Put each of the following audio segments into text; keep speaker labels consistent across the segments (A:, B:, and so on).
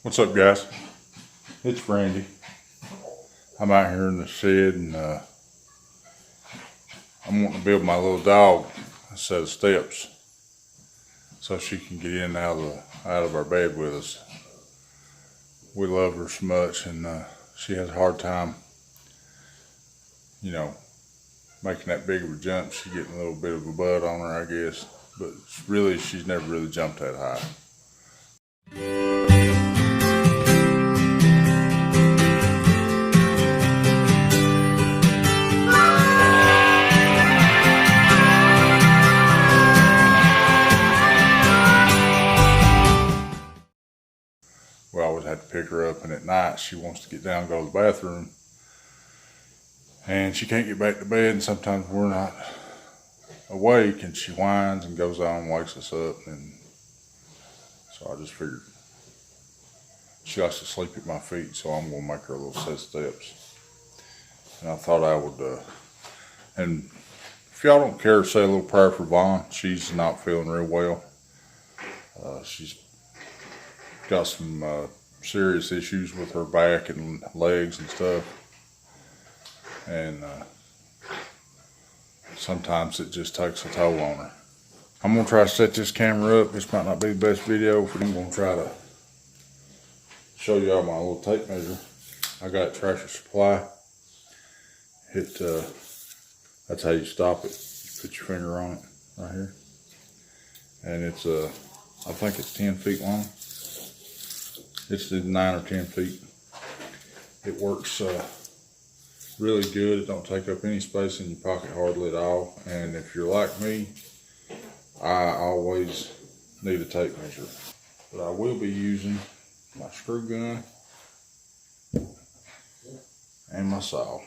A: What's up, guys? It's Randy. I'm out here in the shed and I'm wanting to build my little dog a set of steps so she can get in and out of our bed with us. We love her so much, and she has a hard time, making that big of a jump. She's getting a little bit of a butt on her, I guess, but she's never really jumped that high. We always have to pick her up, and at night she wants to get down and go to the bathroom, and she can't get back to bed, and sometimes we're not awake and she whines and goes on and wakes us up, and so I just figured she likes to sleep at my feet, so I'm going to make her a little set of steps. And I thought I would, and if y'all don't care, say a little prayer for Vaughn. She's not feeling real well. She's got some serious issues with her back and legs and stuff, and sometimes it just takes a toll on her. I'm going to try to set this camera up. This might not be the best video, but I'm going to try to show you all my little tape measure. I got Tractor Supply. That's how you stop it. You put your finger on it right here, and it's I think it's 10 feet long. It's 9 or 10 feet. It works really good. It don't take up any space in your pocket hardly at all. And if you're like me, I always need a tape measure. But I will be using my screw gun and my saw.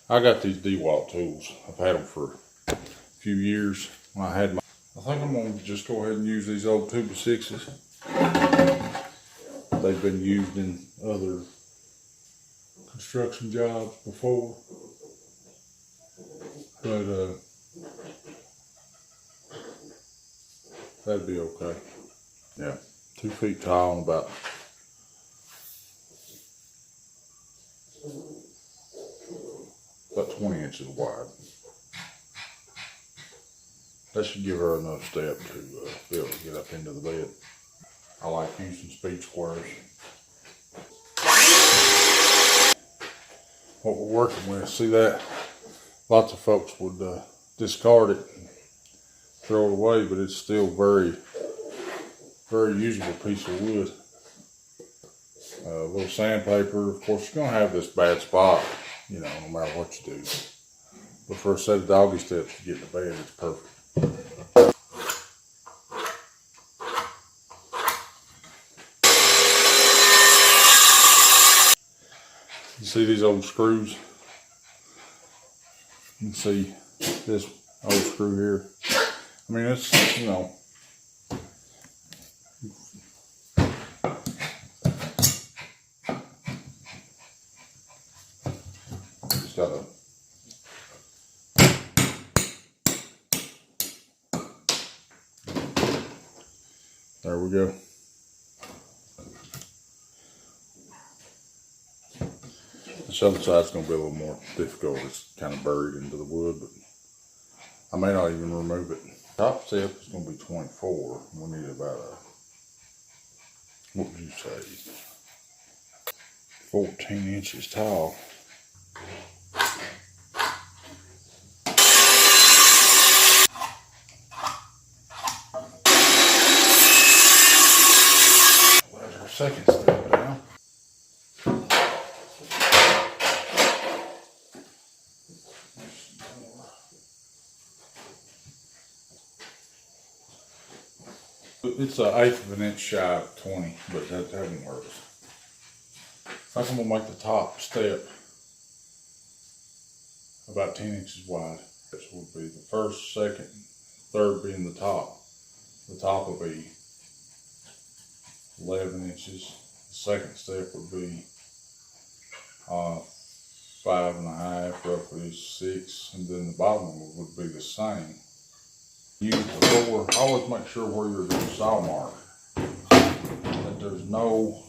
A: I got these DeWalt tools. I've had them for a few years. When I think I'm going to just go ahead and use these old 2x6s. They've been used in other construction jobs before, but that'd be okay. Yeah, 2 feet tall and about about 20 inches wide. That should give her enough step to be able to get up into the bed. I like using speed squares. What we're working with, see that? Lots of folks would discard it and throw it away, but it's still very, very usable piece of wood. A little sandpaper. Of course, you're gonna have this bad spot, no matter what you do. But for a set of doggy steps to get in the bed, it's perfect. You see these old screws? You can see this old screw here. I mean, it's, just gotta, there we go. This other side's going to be a little more difficult. It's kind of buried into the wood, but I may not even remove it. Top step is going to be 24. We need about what would you say, 14 inches tall. There's our second step now. It's an 1/8 of an inch shy of 20, but that won't work. I think I'm going to make the top step about 10 inches wide. This will be the first, second, third being the top. The top will be 11 inches. The second step would be 5.5, roughly 6, and then the bottom would be the same. Always make sure where you're going to saw mark. That there's no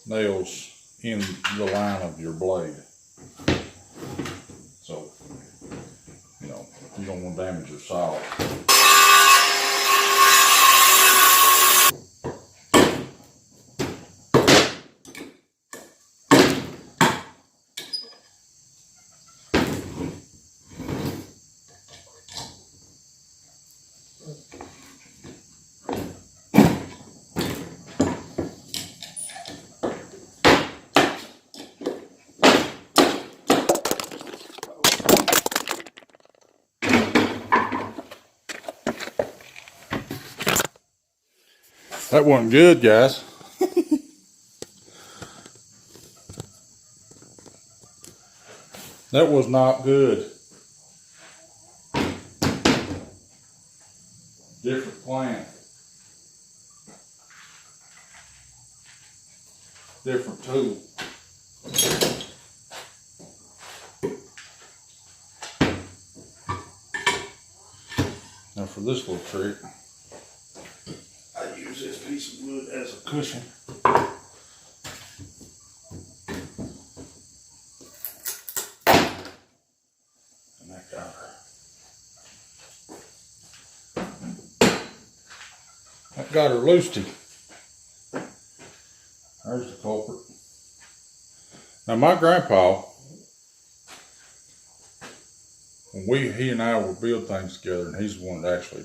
A: nails in the line of your blade. So, you know, you don't want to damage your saw. That wasn't good, guys. That was not good. Different plant. Different tool. Now for this little trick, I use this piece of wood as a cushion. And that got her. That got her loosey. There's the culprit. Now my grandpa, when he and I would build things together, and he's the one that actually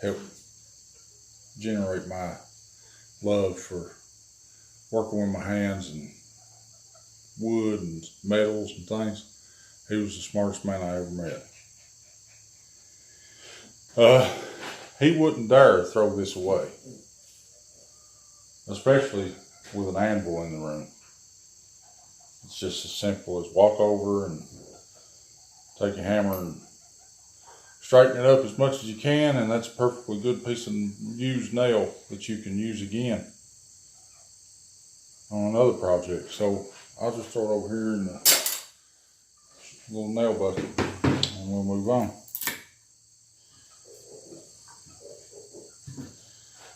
A: helped generate my love for working with my hands and wood and metals and things. He was the smartest man I ever met. He wouldn't dare throw this away, especially with an anvil in the room. It's just as simple as walk over and take a hammer and straighten it up as much as you can, and that's a perfectly good piece of used nail that you can use again on another project. So I'll just throw it over here in the little nail bucket and we'll move on.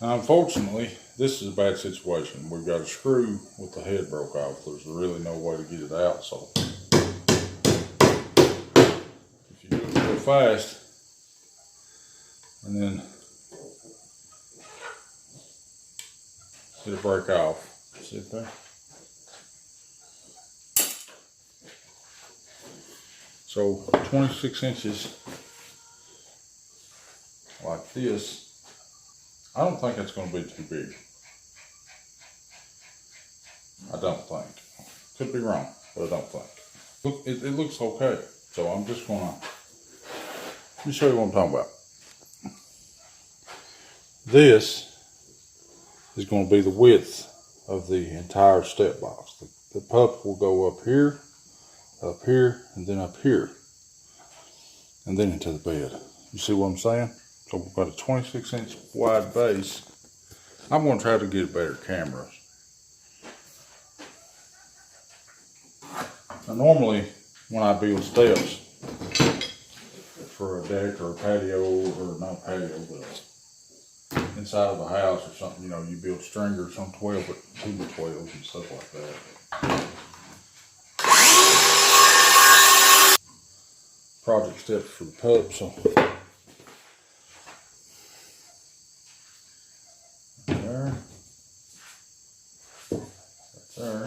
A: Now, unfortunately, this is a bad situation. We've got a screw with the head broke off. There's really no way to get it out. So if you do it real fast, and then it'll break off. See it there? So 26 inches like this. I don't think it's going to be too big. I don't think. Could be wrong, but I don't think. Look, it looks okay. So I'm just going to, let me show you what I'm talking about. This is going to be the width of the entire step box. The pup will go up here, and then up here, and then into the bed. You see what I'm saying? So we've got a 26-inch wide base. I'm going to try to get better cameras. Now normally when I build steps for a deck or a patio, or not patio, but inside of a house or something, you know, you build stringers on 12 or 2x12s and stuff like that. Project steps for the pup, so there, that's there.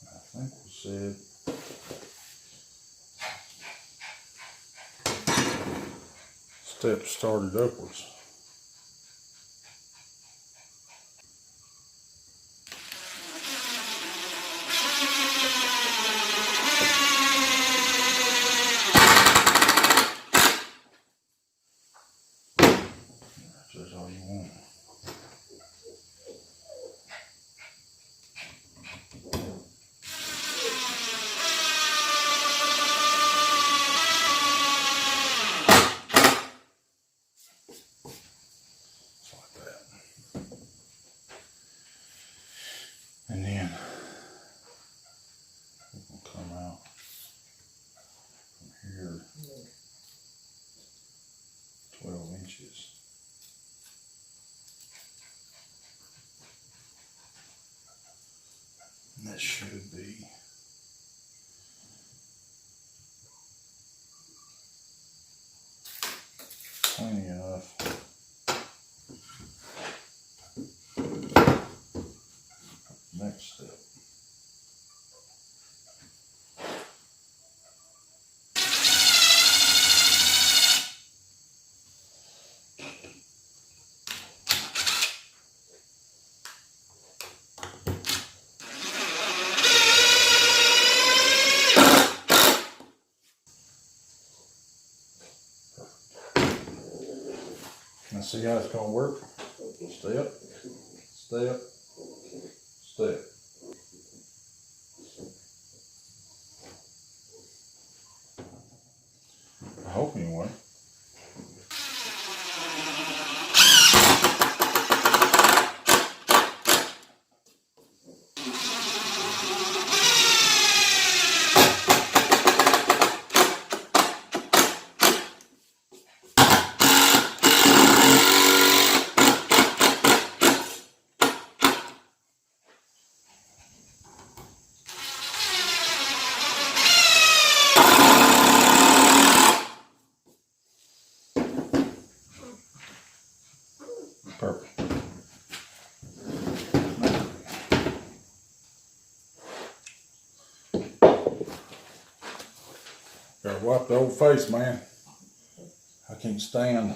A: I think we said steps started upwards. That's all you want. Like that. And then we'll come out from here 12 inches. inches. And that should be plenty enough. Next step. Now see how it's going to work? Step, step, step. I hope anyway. Perfect. Gotta wipe the old face, man. I can't stand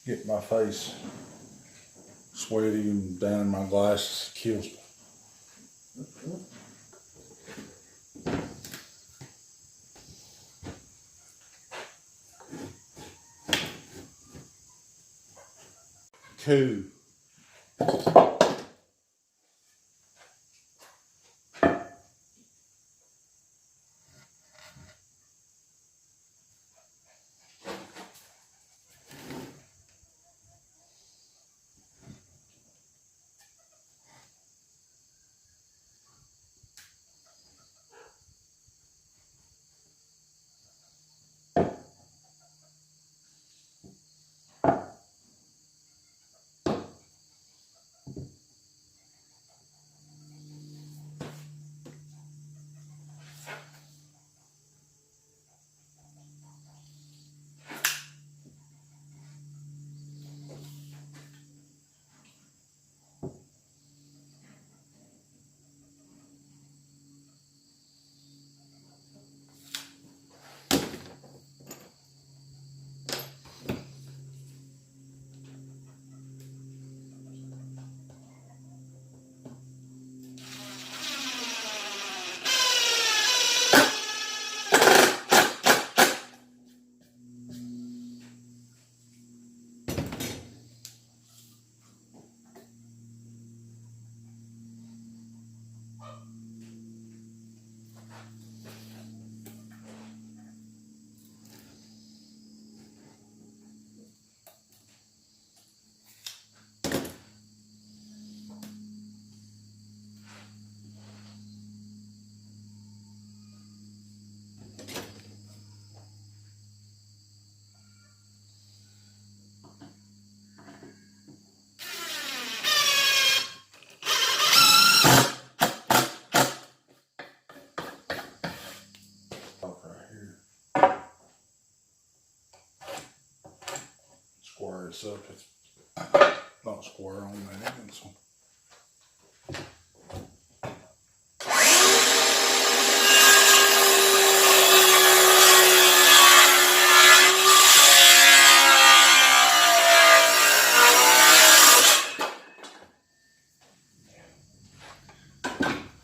A: getting my face sweaty and down in my glasses. It kills me. Cool. Square this up. It's not square on that end, so.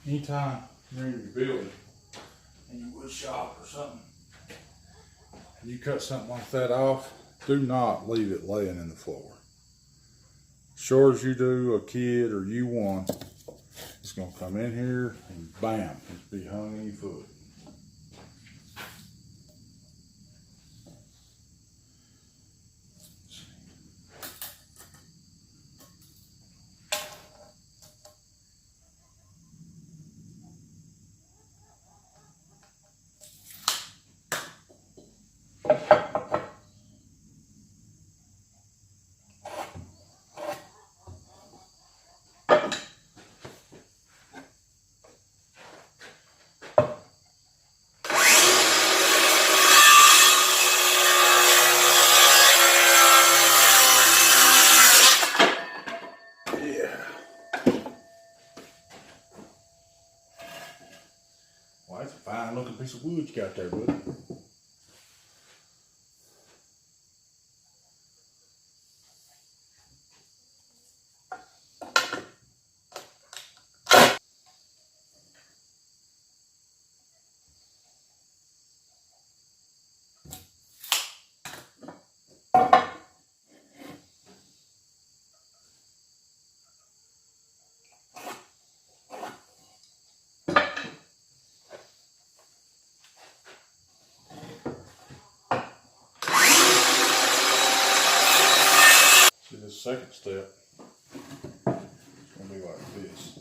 A: Anytime you're in your building and you wood shop or something, and you cut something like that off, do not leave it laying in the floor. Sure as you do a kid or you one, it's gonna come in here and bam, it's be hung in your foot. of wood you got there, buddy? See, this second step is going to be like this.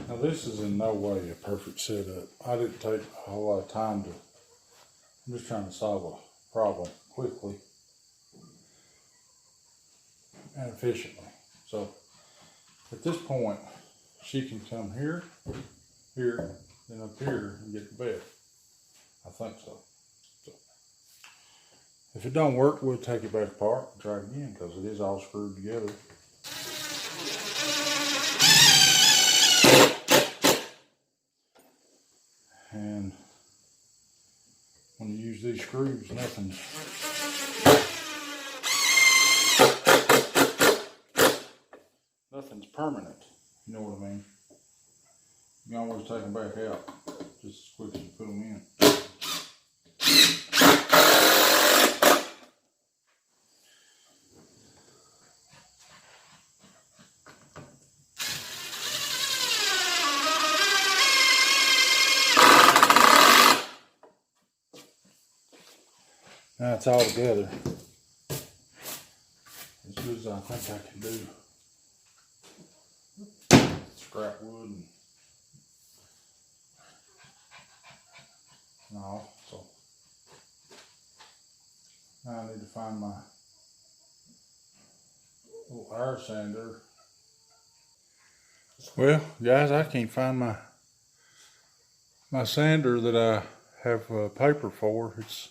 A: Now this is in no way a perfect setup. I didn't take a whole lot of time to, I'm just trying to solve a problem quickly and efficiently. So at this point, she can come here, here, then up here and get to bed. I think so. If it don't work, we'll take it back apart and try it again because it is all screwed together. And when you use these screws, nothing's permanent. You know what I mean? You can always take them back out just as quick as you put them in. Now it's all together. As good as I think I can do. Scrap wood and all. So now I need to find my little air sander. Well, guys, I can't find my sander that I have paper for. It's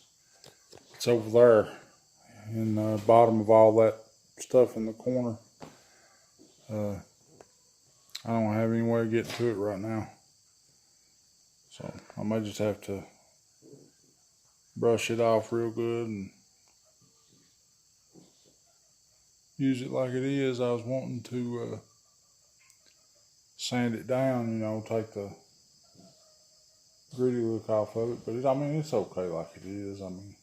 A: over there in the bottom of all that stuff in the corner. I don't have any way of getting to it right now. So I may just have to brush it off real good and use it like it is. I was wanting to sand it down, you know, take the gritty look off of it. But I mean, it's okay like it is. I mean,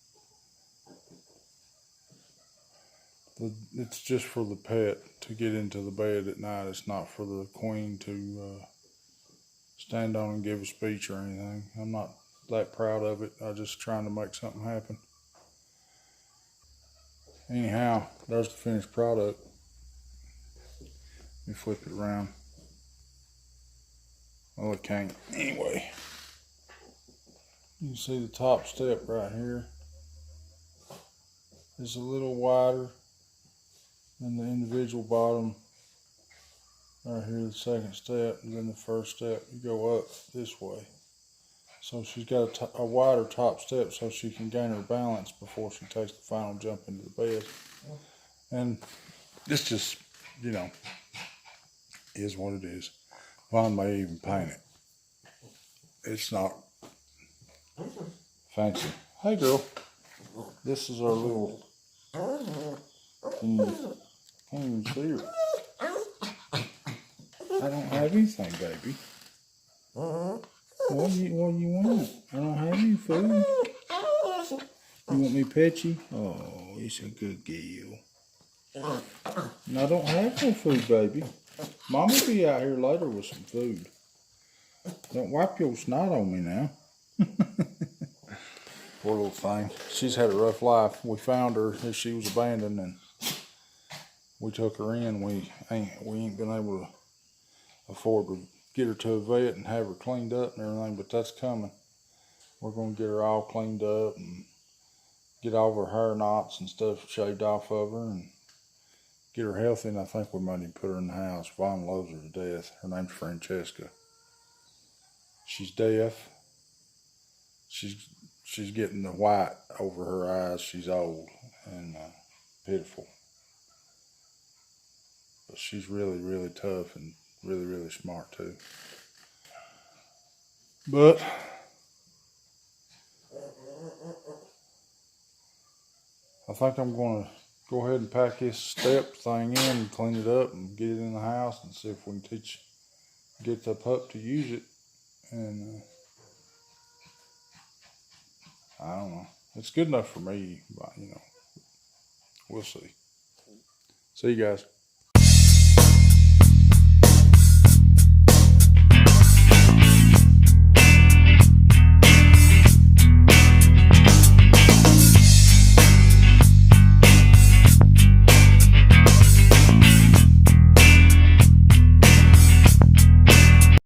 A: it's just for the pet to get into the bed at night. It's not for the queen to stand on and give a speech or anything. I'm not that proud of it. I'm just trying to make something happen. Anyhow, there's the finished product. Let me flip it around. Well, it can't. Anyway, you can see the top step right here is a little wider than the individual bottom. Right here, the second step, and then the first step, you go up this way. So she's got a wider top step so she can gain her balance before she takes the final jump into the bed. And this just, you know, is what it is. Vaughn may even paint it. It's not fancy. Hey girl, this is our little, can't even see her. I don't have anything, baby. What do you want? I don't have any food. You want me to pet you? Oh, it's a good girl. No, I don't have no food, baby. Mom will be out here later with some food. Don't wipe your snot on me now. Poor little thing. She's had a rough life. We found her as she was abandoned, and we took her in. We ain't been able to afford to get her to a vet and have her cleaned up and everything, but that's coming. We're going to get her all cleaned up and get all of her hair knots and stuff shaved off of her and get her healthy, and I think we might even put her in the house. Vaughn loves her to death. Her name's Francesca. She's deaf. She's getting the white over her eyes. She's old and pitiful. But she's really, really tough and really, really smart too. But I think I'm going to go ahead and pack this step thing in and clean it up and get it in the house and see if we can get the pup to use it. And I don't know. It's good enough for me, but you know, we'll see. See you guys.